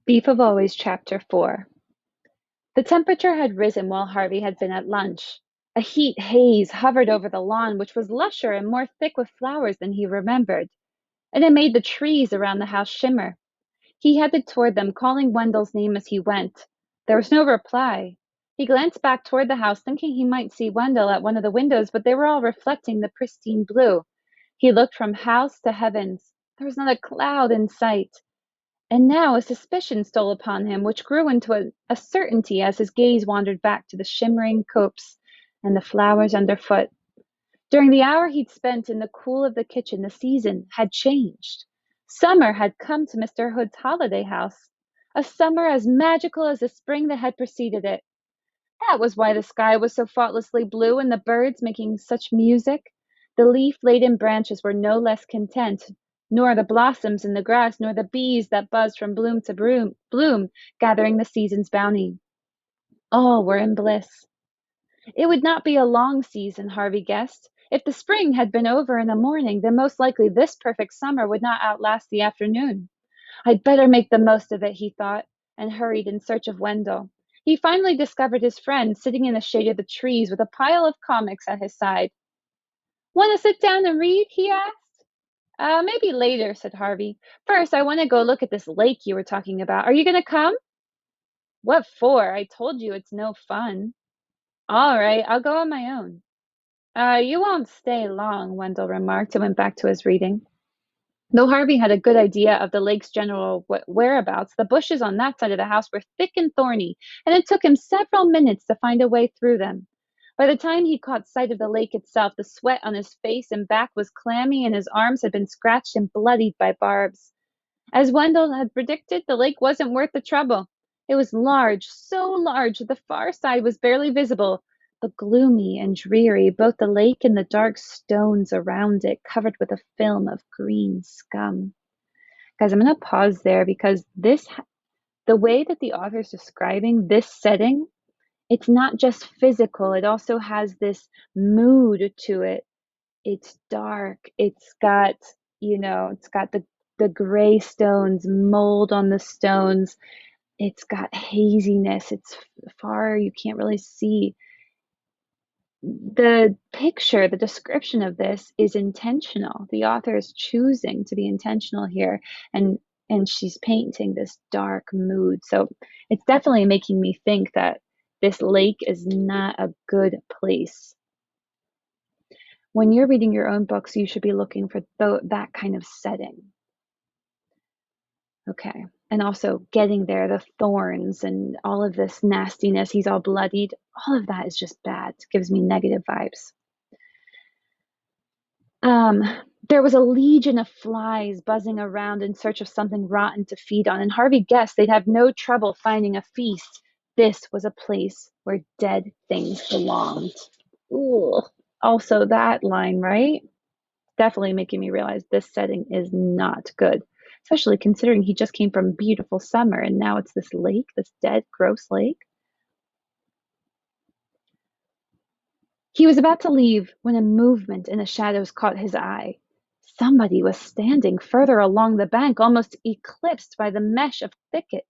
Beef of Always, Chapter 4. The temperature had risen while Harvey had been at lunch. A heat haze hovered over the lawn, which was lusher and more thick with flowers than he remembered, and it made the trees around the house shimmer. He headed toward them, calling Wendell's name as he went. There was no reply. He glanced back toward the house, thinking he might see Wendell at one of the windows, but they were all reflecting the pristine blue. He looked from house to heavens. There was not a cloud in sight. And now a suspicion stole upon him, which grew into a certainty as his gaze wandered back to the shimmering copse and the flowers underfoot. During the hour he'd spent in the cool of the kitchen, the season had changed. Summer had come to Mr. Hood's holiday house, a summer as magical as the spring that had preceded it. That was why the sky was so faultlessly blue and the birds making such music. The leaf-laden branches were no less content, nor the blossoms in the grass, nor the bees that buzzed from bloom to bloom, gathering the season's bounty. All were in bliss. It would not be a long season, Harvey guessed. If the spring had been over in the morning, then most likely this perfect summer would not outlast the afternoon. I'd better make the most of it, he thought, and hurried in search of Wendell. He finally discovered his friend sitting in the shade of the trees with a pile of comics at his side. Want to sit down and read? He asked. Maybe later, said Harvey. First, I want to go look at this lake you were talking about. Are you going to come? What for? I told you it's no fun. All right, I'll go on my own. You won't stay long, Wendell remarked and went back to his reading. Though Harvey had a good idea of the lake's general whereabouts, the bushes on that side of the house were thick and thorny, and it took him several minutes to find a way through them. By the time he caught sight of the lake itself, the sweat on his face and back was clammy, and his arms had been scratched and bloodied by barbs. As Wendell had predicted, the lake wasn't worth the trouble. It was large, so large that the far side was barely visible, but gloomy and dreary, both the lake and the dark stones around it covered with a film of green scum. Guys, I'm going to pause there because the way that the author is describing this setting, it's not just physical, it also has this mood to it. It's dark. It's got the gray stones, mold on the stones. It's got haziness. It's far, you can't really see. The picture, the description of this is intentional. The author is choosing to be intentional here, and she's painting this dark mood. So it's definitely making me think that this lake is not a good place. When you're reading your own books, you should be looking for that kind of setting. Okay. And also getting there, the thorns and all of this nastiness, he's all bloodied. All of that is just bad. It gives me negative vibes. Um, there was a legion of flies buzzing around in search of something rotten to feed on, and Harvey guessed they'd have no trouble finding a feast. This was a place where dead things belonged. Ooh. Also, that line, right? Definitely making me realize this setting is not good, especially considering he just came from beautiful summer and now it's this lake, this dead, gross lake. He was about to leave when a movement in the shadows caught his eye. Somebody was standing further along the bank, almost eclipsed by the mesh of thicket.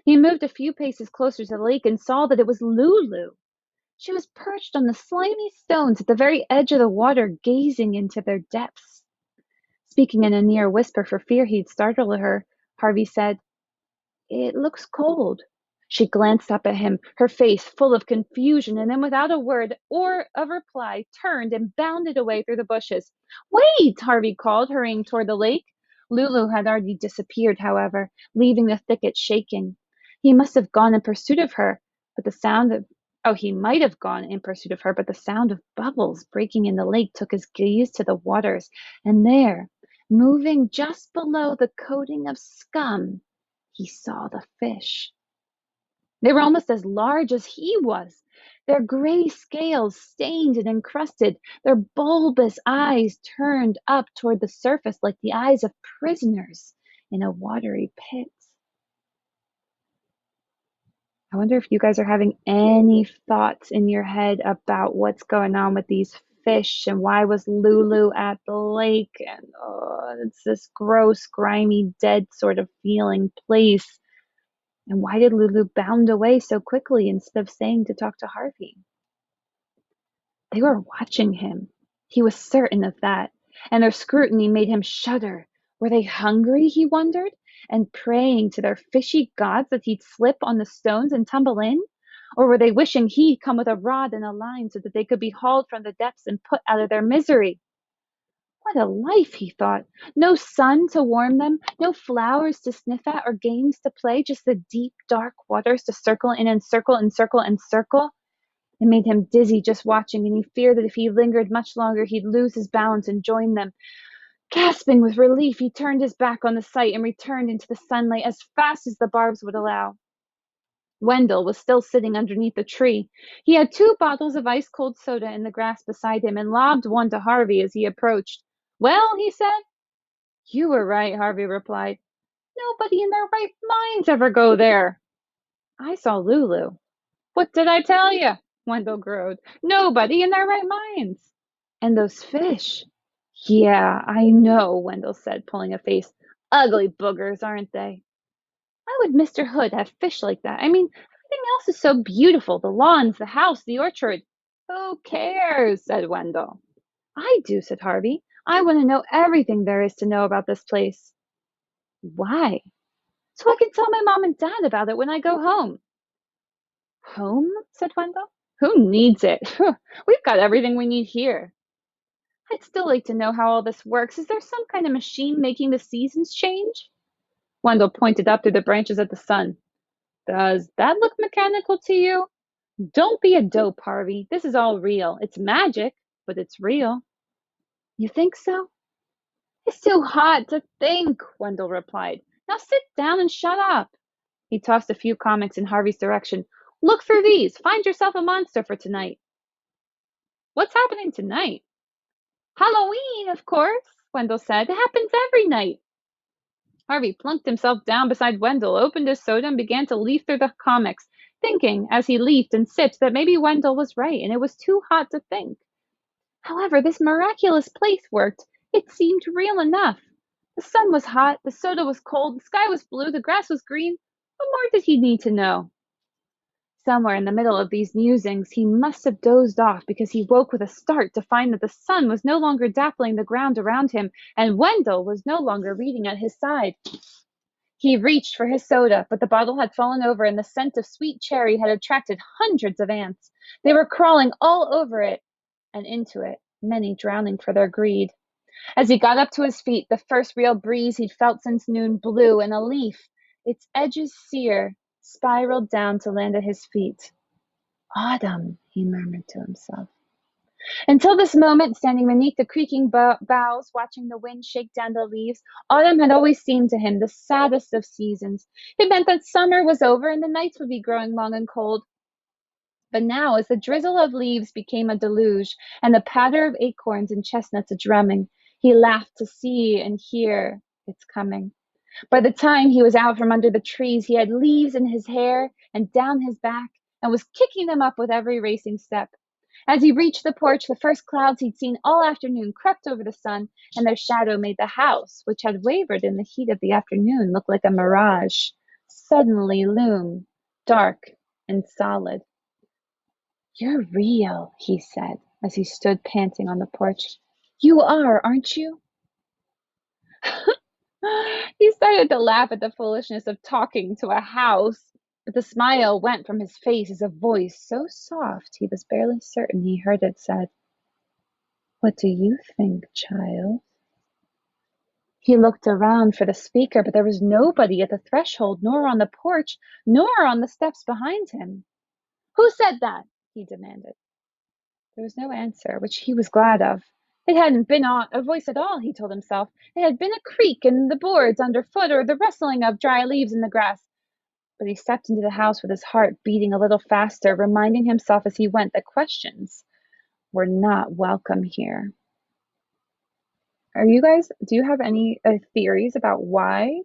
He moved a few paces closer to the lake and saw that it was Lulu. She was perched on the slimy stones at the very edge of the water, gazing into their depths. Speaking in a near whisper for fear he'd startle her, Harvey said, "It looks cold." She glanced up at him, her face full of confusion, and then without a word or a reply, turned and bounded away through the bushes. "Wait!" Harvey called, hurrying toward the lake. Lulu had already disappeared, however, leaving the thicket shaking. He must have gone in pursuit of her, but the sound of Oh, he might have gone in pursuit of her, but the sound of bubbles breaking in the lake took his gaze to the waters, and there, moving just below the coating of scum, he saw the fish. They were almost as large as he was, their gray scales stained and encrusted, their bulbous eyes turned up toward the surface like the eyes of prisoners in a watery pit. I wonder if you guys are having any thoughts in your head about what's going on with these fish and why was Lulu at the lake, and it's this gross, grimy, dead sort of feeling place. And why did Lulu bound away so quickly instead of staying to talk to Harvey? They were watching him. He was certain of that, and their scrutiny made him shudder. Were they hungry, he wondered, and praying to their fishy gods that he'd slip on the stones and tumble in? Or were they wishing he'd come with a rod and a line so that they could be hauled from the depths and put out of their misery? What a life, he thought. No sun to warm them, no flowers to sniff at or games to play, just the deep, dark waters to circle in and circle and circle and circle. It made him dizzy just watching, and he feared that if he lingered much longer, he'd lose his balance and join them. Gasping with relief, he turned his back on the sight and returned into the sunlight as fast as the barbs would allow. Wendell was still sitting underneath the tree. He had 2 bottles of ice-cold soda in the grass beside him and lobbed one to Harvey as he approached. Well, he said. You were right, Harvey replied. Nobody in their right minds ever go there. I saw Lulu. What did I tell you? Wendell crowed. Nobody in their right minds. And those fish. Yeah, I know, Wendell said, pulling a face. Ugly boogers, aren't they? Why would Mr. Hood have fish like that? I mean, everything else is so beautiful. The lawns, the house, the orchard. Who cares? Said Wendell. I do, said Harvey. I want to know everything there is to know about this place. Why? So I can tell my mom and dad about it when I go home. Home? Said Wendell. Who needs it? We've got everything we need here. I'd still like to know how all this works. Is there some kind of machine making the seasons change? Wendell pointed up through the branches at the sun. Does that look mechanical to you? Don't be a dope, Harvey. This is all real. It's magic, but it's real. You think so? It's too hot to think, Wendell replied. Now sit down and shut up. He tossed a few comics in Harvey's direction. Look through these. Find yourself a monster for tonight. What's happening tonight? Halloween, of course, Wendell said. It happens every night. Harvey plunked himself down beside Wendell, opened his soda, and began to leaf through the comics, thinking, as he leafed and sipped, that maybe Wendell was right and it was too hot to think. However, this miraculous place worked. It seemed real enough. The sun was hot, the soda was cold, the sky was blue, the grass was green. What more did he need to know? Somewhere in the middle of these musings, he must have dozed off because he woke with a start to find that the sun was no longer dappling the ground around him, and Wendell was no longer reading at his side. He reached for his soda, but the bottle had fallen over and the scent of sweet cherry had attracted hundreds of ants. They were crawling all over it and into it, many drowning for their greed. As he got up to his feet, the first real breeze he'd felt since noon blew, and a leaf, its edges sere, spiraled down to land at his feet. Autumn, he murmured to himself. Until this moment, standing beneath the creaking boughs, watching the wind shake down the leaves, autumn had always seemed to him the saddest of seasons. It meant that summer was over and the nights would be growing long and cold. But now, as the drizzle of leaves became a deluge, and the patter of acorns and chestnuts a drumming, he laughed to see and hear its coming. By the time he was out from under the trees, he had leaves in his hair and down his back, and was kicking them up with every racing step. As he reached the porch, the first clouds he'd seen all afternoon crept over the sun, and their shadow made the house, which had wavered in the heat of the afternoon, look like a mirage, suddenly loom, dark and solid. You're real, he said, as he stood panting on the porch. You are, aren't you? He started to laugh at the foolishness of talking to a house, but the smile went from his face as a voice so soft he was barely certain he heard it said, What do you think, child? He looked around for the speaker, but there was nobody at the threshold, nor on the porch, nor on the steps behind him. Who said that? He demanded. There was no answer, which he was glad of. It hadn't been a voice at all, he told himself. It had been a creak in the boards underfoot or the rustling of dry leaves in the grass. But he stepped into the house with his heart beating a little faster, reminding himself as he went that questions were not welcome here. Do you have any theories about why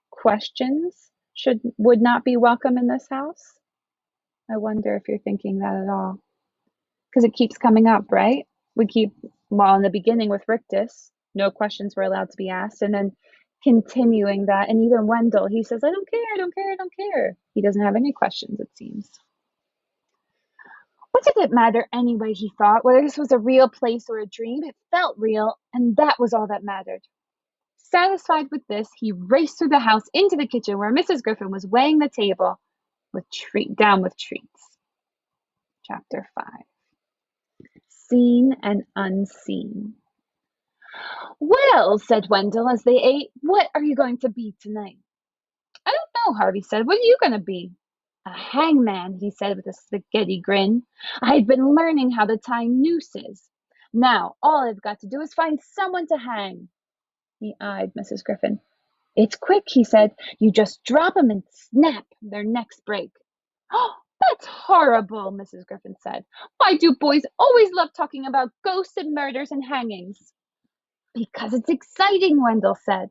questions would not be welcome in this house? I wonder if you're thinking that at all. Because it keeps coming up, right? Well, in the beginning with Rictus, no questions were allowed to be asked. And then continuing that. And even Wendell, he says, I don't care, I don't care, I don't care. He doesn't have any questions, it seems. What did it matter anyway, he thought, whether this was a real place or a dream? It felt real, and that was all that mattered. Satisfied with this, he raced through the house into the kitchen where Mrs. Griffin was weighing the table down with treats. Chapter 5. Seen and Unseen. Well, said Wendell as they ate, what are you going to be tonight? I don't know, Harvey said. What are you going to be? A hangman, he said with a spaghetti grin. I've been learning how to tie nooses. Now, all I've got to do is find someone to hang. He eyed Mrs. Griffin. It's quick, he said. You just drop 'em and snap, their necks break. Oh, that's horrible, Mrs. Griffin said. Why do boys always love talking about ghosts and murders and hangings? Because it's exciting, Wendell said.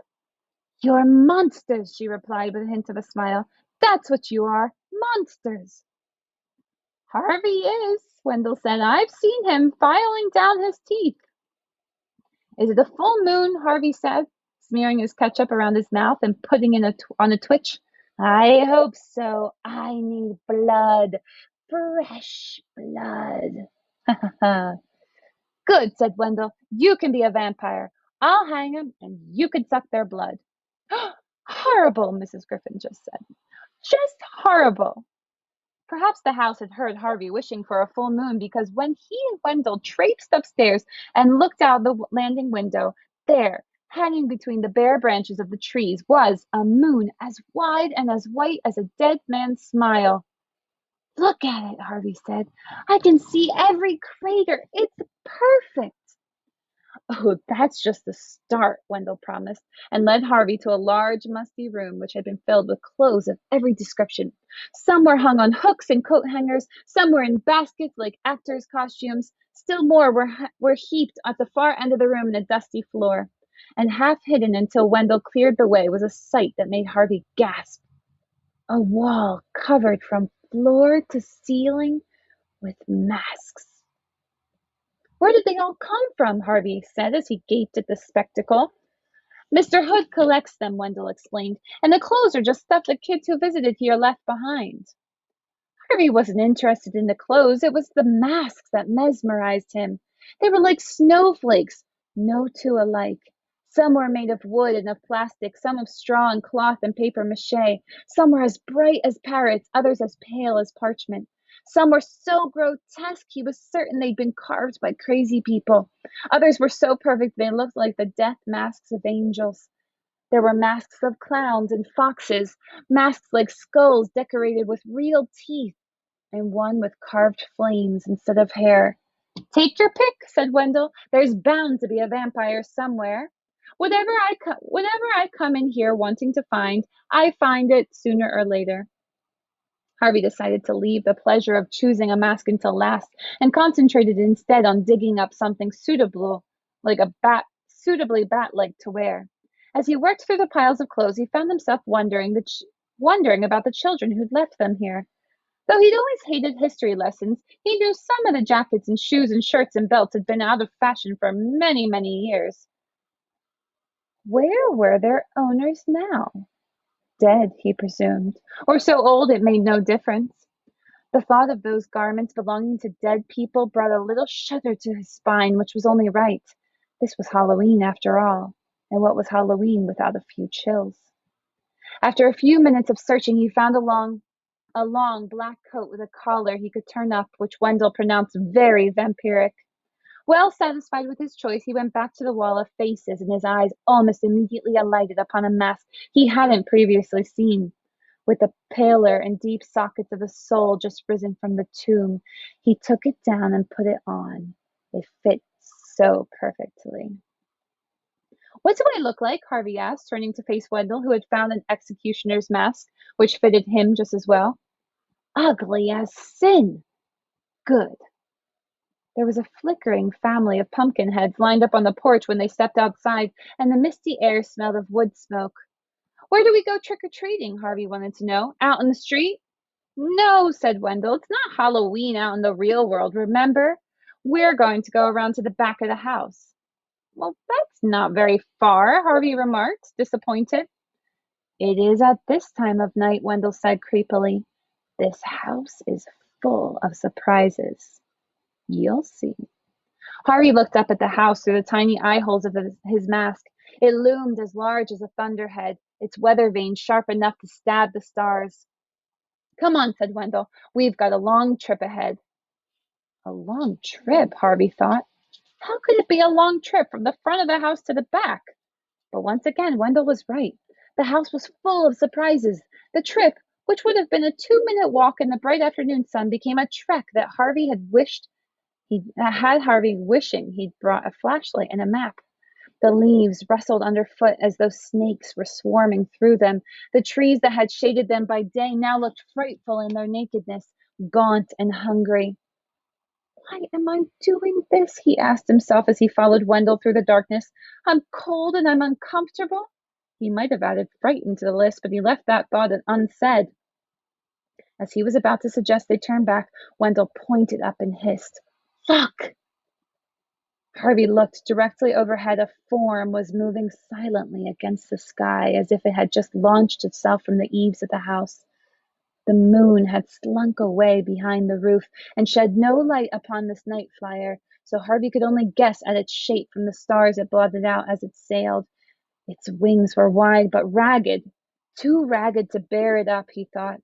You're monsters, she replied with a hint of a smile. That's what you are, monsters. Harvey is, Wendell said. I've seen him filing down his teeth. Is it a full moon? Harvey said, smearing his ketchup around his mouth and putting in on a twitch. I hope so. I need blood. Fresh blood. Good, said Wendell. You can be a vampire. I'll hang him and you can suck their blood. Horrible, Mrs. Griffin just said. Just horrible. Perhaps the house had heard Harvey wishing for a full moon because when he and Wendell traipsed upstairs and looked out the landing window, there, hanging between the bare branches of the trees, was a moon as wide and as white as a dead man's smile. Look at it, Harvey said. I can see every crater. It's perfect. Oh, that's just the start, Wendell promised, and led Harvey to a large, musty room which had been filled with clothes of every description. Some were hung on hooks and coat hangers, some were in baskets like actors' costumes, still more were heaped at the far end of the room in a dusty floor. And half hidden until Wendell cleared the way was a sight that made Harvey gasp. A wall covered from floor to ceiling with masks. Where did they all come from? Harvey said as he gaped at the spectacle. Mr. Hood collects them, Wendell explained, and the clothes are just stuff the kids who visited here left behind. Harvey wasn't interested in the clothes. It was the masks that mesmerized him. They were like snowflakes, no two alike. Some were made of wood and of plastic, some of straw and cloth and paper mache. Some were as bright as parrots, others as pale as parchment. Some were so grotesque he was certain they'd been carved by crazy people. Others were so perfect they looked like the death masks of angels. There were masks of clowns and foxes, masks like skulls decorated with real teeth, and one with carved flames instead of hair. Take your pick, said Wendell. There's bound to be a vampire somewhere. Whenever I come in here wanting to find, I find it sooner or later. Harvey decided to leave the pleasure of choosing a mask until last and concentrated instead on digging up something suitably bat-like to wear. As he worked through the piles of clothes, he found himself wondering about the children who'd left them here. Though he'd always hated history lessons, he knew some of the jackets and shoes and shirts and belts had been out of fashion for many, many years. Where were their owners now? Dead, he presumed, or so old it made no difference. The thought of those garments belonging to dead people brought a little shudder to his spine, which was only right. This was Halloween, after all, and what was Halloween without a few chills? After a few minutes of searching, he found a long black coat with a collar he could turn up, which Wendell pronounced very vampiric. Well satisfied with his choice, he went back to the wall of faces, and his eyes almost immediately alighted upon a mask he hadn't previously seen. With the paler and deep sockets of a soul just risen from the tomb, he took it down and put it on. It fit so perfectly. What do I look like? Harvey asked, turning to face Wendell, who had found an executioner's mask, which fitted him just as well. Ugly as sin. Good. There was a flickering family of pumpkin heads lined up on the porch when they stepped outside, and the misty air smelled of wood smoke. Where do we go trick-or-treating? Harvey wanted to know. Out in the street? No, said Wendell. It's not Halloween out in the real world, remember? We're going to go around to the back of the house. Well, that's not very far, Harvey remarked, disappointed. It is at this time of night, Wendell said creepily. This house is full of surprises. You'll see. Harvey looked up at the house through the tiny eye holes of his mask. It loomed as large as a thunderhead, its weather vane sharp enough to stab the stars. Come on, said Wendell. We've got a long trip ahead. A long trip, Harvey thought. How could it be a long trip from the front of the house to the back? But once again, Wendell was right. The house was full of surprises. The trip, which would have been a 2-minute walk in the bright afternoon sun, became a trek that had Harvey wishing he'd brought a flashlight and a map. The leaves rustled underfoot as though snakes were swarming through them. The trees that had shaded them by day now looked frightful in their nakedness, gaunt and hungry. Why am I doing this? He asked himself as he followed Wendell through the darkness. I'm cold and I'm uncomfortable. He might have added frightened to the list, but he left that thought unsaid. As he was about to suggest they turn back, Wendell pointed up and hissed, Look! Harvey looked. Directly overhead. A form was moving silently against the sky, as if it had just launched itself from the eaves of the house. The moon had slunk away behind the roof and shed no light upon this night flyer, so Harvey could only guess at its shape from the stars it blotted out as it sailed. Its wings were wide but ragged, too ragged to bear it up, he thought.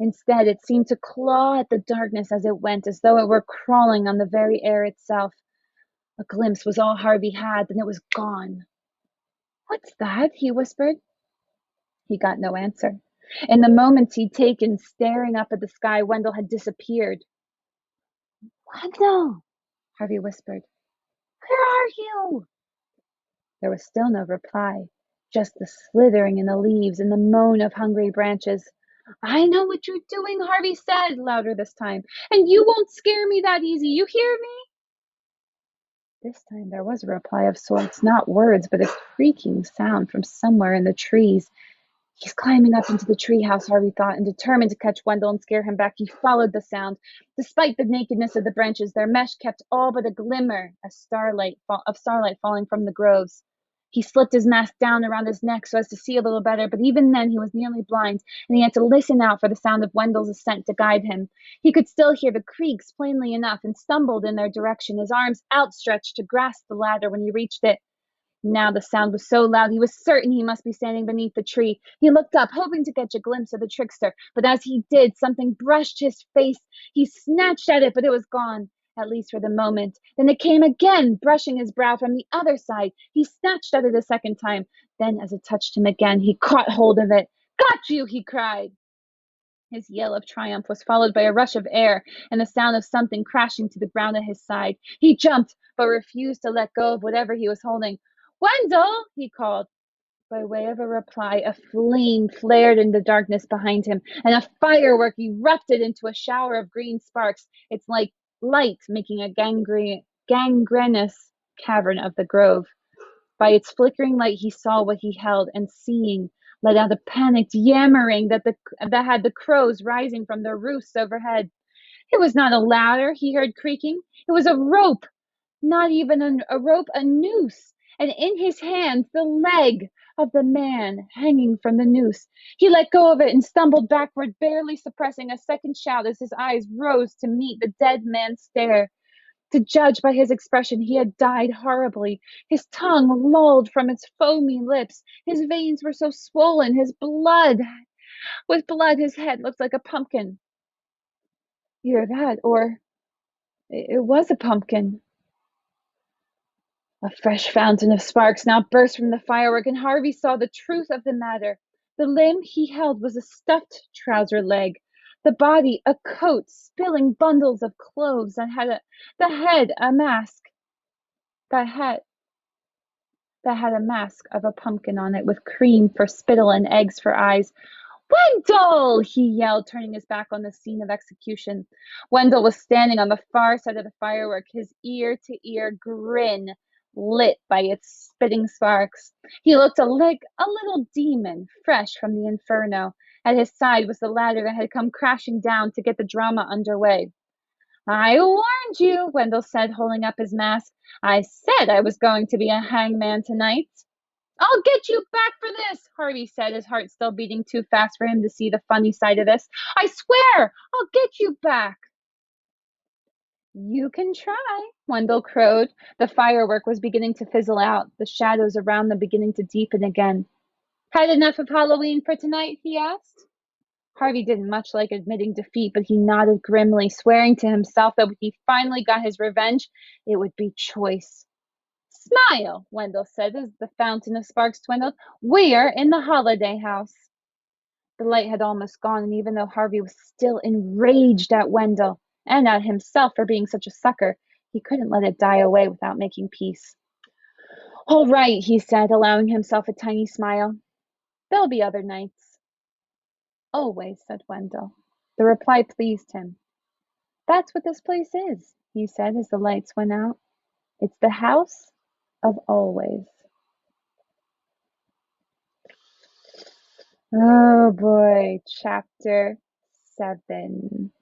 Instead, it seemed to claw at the darkness as it went, as though it were crawling on the very air itself. A glimpse was all Harvey had, then it was gone. What's that? He whispered. He got no answer. In the moments he'd taken staring up at the sky, Wendell had disappeared. Wendell, Harvey whispered. Where are you? There was still no reply, just the slithering in the leaves and the moan of hungry branches. I know what you're doing, Harvey said, louder this time, and you won't scare me that easy. You hear me? This time there was a reply of sorts, not words, but a creaking sound from somewhere in the trees. He's climbing up into the treehouse, Harvey thought, and determined to catch Wendell and scare him back, he followed the sound. Despite the nakedness of the branches, their mesh kept all but a glimmer of starlight falling from the groves. He slipped his mask down around his neck so as to see a little better, but even then he was nearly blind, and he had to listen out for the sound of Wendell's ascent to guide him. He could still hear the creaks plainly enough and stumbled in their direction, his arms outstretched to grasp the ladder when he reached it. Now the sound was so loud he was certain he must be standing beneath the tree. He looked up, hoping to catch a glimpse of the trickster, but as he did, something brushed his face. He snatched at it, but it was gone, at least for the moment. Then it came again, brushing his brow from the other side. He snatched at it a second time. Then, as it touched him again, he caught hold of it. Got you, he cried. His yell of triumph was followed by a rush of air and the sound of something crashing to the ground at his side. He jumped, but refused to let go of whatever he was holding. Wendell, he called. By way of a reply, a flame flared in the darkness behind him, and a firework erupted into a shower of green sparks, its light making a gangrenous cavern of the grove. By its flickering light he saw what he held, and seeing, let out a panicked yammering that had the crows rising from their roofs overhead. It was not a ladder he heard creaking. It was a rope, not even a rope, a noose, and in his hands the leg of the man hanging from the noose. He let go of it and stumbled backward, barely suppressing a second shout as his eyes rose to meet the dead man's stare. To judge by his expression, he had died horribly. His tongue lolled from its foamy lips. His veins were so swollen. With blood, his head looked like a pumpkin. Either that, or it was a pumpkin. A fresh fountain of sparks now burst from the firework, and Harvey saw the truth of the matter. The limb he held was a stuffed trouser leg, the body a coat spilling bundles of clothes, and the head a mask that had a mask of a pumpkin on it, with cream for spittle and eggs for eyes. Wendell! He yelled, turning his back on the scene of execution. Wendell was standing on the far side of the firework, his ear-to-ear grin lit by its spitting sparks. He looked like a little demon, fresh from the inferno. At his side was the ladder that had come crashing down to get the drama underway. I warned you, Wendell said, holding up his mask. I said I was going to be a hangman tonight. I'll get you back for this, Harvey said, his heart still beating too fast for him to see the funny side of this. I swear, I'll get you back. You can try, Wendell crowed. The firework was beginning to fizzle out, the shadows around them beginning to deepen again. Had enough of Halloween for tonight? He asked. Harvey didn't much like admitting defeat, but he nodded grimly, swearing to himself that when he finally got his revenge, it would be choice. Smile, Wendell said as the fountain of sparks dwindled. We're in the holiday house. The light had almost gone, and even though Harvey was still enraged at Wendell and at himself for being such a sucker, he couldn't let it die away without making peace. All right, he said, allowing himself a tiny smile. There'll be other nights. Always, said Wendell. The reply pleased him. That's what this place is, he said as the lights went out. It's the house of always. Oh boy, chapter 7.